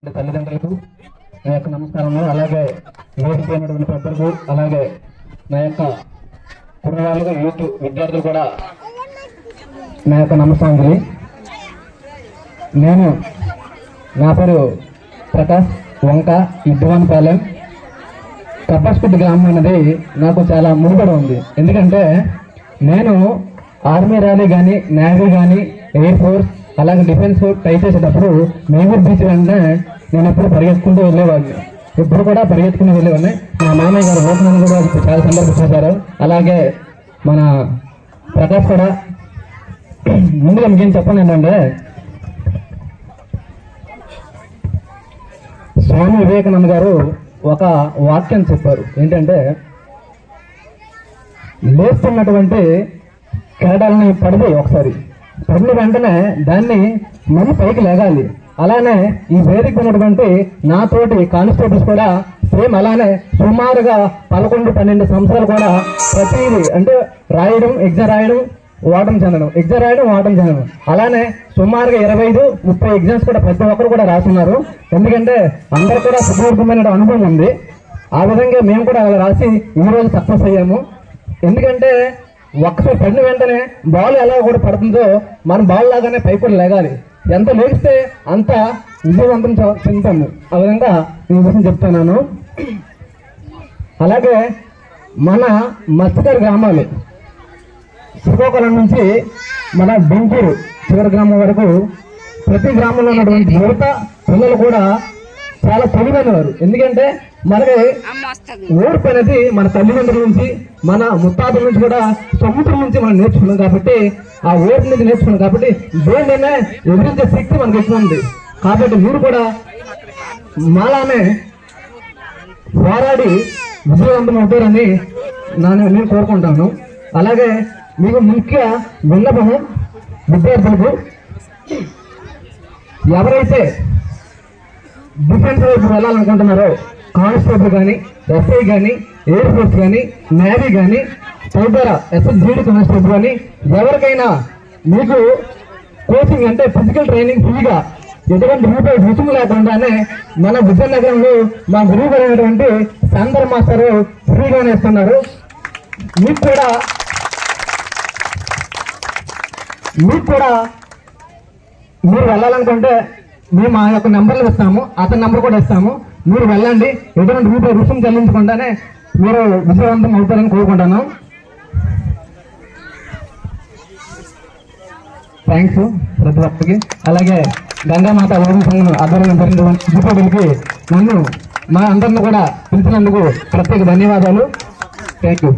తల్లిదండ్రులకు నా యొక్క నమస్కారములు, అలాగే వేదిక అయినటువంటి పెద్దలకు, అలాగే నా యొక్క కుర్రవాళ్ళకు యూత్ విద్యార్థులు కూడా నా యొక్క నమస్కారాలు. నా పేరు ప్రకాష్ వంక ఇద్దువానిపాలెం. కప్పాస్పేట గ్రామం అనేది నాకు చాలా ముడిపడి ఉంది. ఎందుకంటే నేను ఆర్మీ ర్యాలీ కానీ, నేవీ కానీ, ఎయిర్ ఫోర్స్, అలాగే డిఫెన్స్ ట్రై చేసేటప్పుడు మేమూరు బీచ్ వెంటనే నేను ఎప్పుడు పరిగెత్తుకుంటూ వెళ్ళేవాడిని. ఇప్పుడు కూడా పరిగెత్తుకుంటూ వెళ్ళేవాడిని. మా మామయ్య గారు ఓపెన్ కూడా చాలా సందర్భించారు. అలాగే మన ప్రకాష్ కూడా. ముందుగా మీకేం చెప్పండి ఏంటంటే, స్వామి వివేకానంద గారు ఒక వాక్యం చెప్పారు. ఏంటంటే, లేస్తున్నటువంటి కెరటాలని పడిపోయి ఒకసారి పడిన వెంటనే దాన్ని మళ్ళీ పైకి లేగాలి. అలానే ఈ వేదిక ఉన్నటువంటి నాతోటి కానిస్టేబుల్స్ కూడా సేమ్ అలానే సుమారుగా 11-12 సంవత్సరాలు కూడా ప్రతిదీ అంటే రాయడం, ఎగ్జామ్ రాయడం, ఓటం చెందడం, ఎగ్జామ్ రాయడం, ఓటం చెందడం, అలానే సుమారుగా 25-30 ఎగ్జామ్స్ కూడా ప్రతి ఒక్కరు కూడా రాస్తున్నారు. ఎందుకంటే అందరు కూడా సుదీర్ఘమైన అనుభవం ఉంది. ఆ విధంగా మేము కూడా అలా రాసి ఈరోజు సక్సెస్ అయ్యాము. ఎందుకంటే ఒక్కసారి పడిన వెంటనే బాల్ ఎలా కూడా పడుతుందో మన బాల్ లాగానే పై కూడా లేగాలి. ఎంత లేస్తే అంత విజయవంతం చెందుతాము. ఆ విధంగా నేను విషయం చెప్తున్నాను. అలాగే మన మత్స్యకారి గ్రామాలు శ్రీకాకుళం నుంచి మన బెంకూరు చివరి గ్రామం వరకు ప్రతి గ్రామంలో ఉన్నటువంటి యువత పిల్లలు కూడా చాలా తెలివైన వారు. ఎందుకంటే మనకి ఓర్పు అనేది మన తల్లిదండ్రుల నుంచి, మన ముత్తాతల నుంచి కూడా సముద్రం నుంచి మనం నేర్చుకున్నాం. కాబట్టి ఆ ఓర్పు నుంచి నేర్చుకున్నాం. కాబట్టి దేనినే ఎదిరించే శక్తి మనకి ఎక్కువ ఉంది. కాబట్టి మీరు కూడా మాలానే పోరాడి విజయవంతం అవుతారని నేను కోరుకుంటాను. అలాగే మీకు ముఖ్య విన్నపము, విద్యార్థులకు ఎవరైతే డిఫెన్స్ వైపు వెళ్ళాలనుకుంటున్నారో, కానిస్టేబుల్ కానీ, ఎస్ఐ కానీ, ఎయిర్ ఫోర్స్ కానీ, నేవీ కానీ, తదితర SSGD కానిస్టేబుల్ కానీ ఎవరికైనా మీకు కోచింగ్ అంటే ఫిజికల్ ట్రైనింగ్ ఫ్రీగా ఎటువంటి రూపాయి రుసుము లేకుండానే మన విజయనగరంలో మా గురువు అయినటువంటి సందర్ మాస్టర్ ఫ్రీగానే ఇస్తున్నారు. మీకు కూడా మీరు వెళ్ళాలనుకుంటే మేము ఆ యొక్క నెంబర్లు ఇస్తాము, అతని నెంబర్ కూడా ఇస్తాము. మీరు వెళ్ళండి. ఎటువంటి రూపాయి రుసుము చెల్లించకుండానే మీరు విజయవంతం అవుతారని కోరుకుంటున్నాం. థ్యాంక్స్ ప్రతి ఒక్కరికి. అలాగే గంగామాత ఓం సంఘం ఆధ్వర్యంలో దీపావళికి నన్ను మా అందరిని కూడా పిలిచినందుకు ప్రత్యేక ధన్యవాదాలు. Thank you.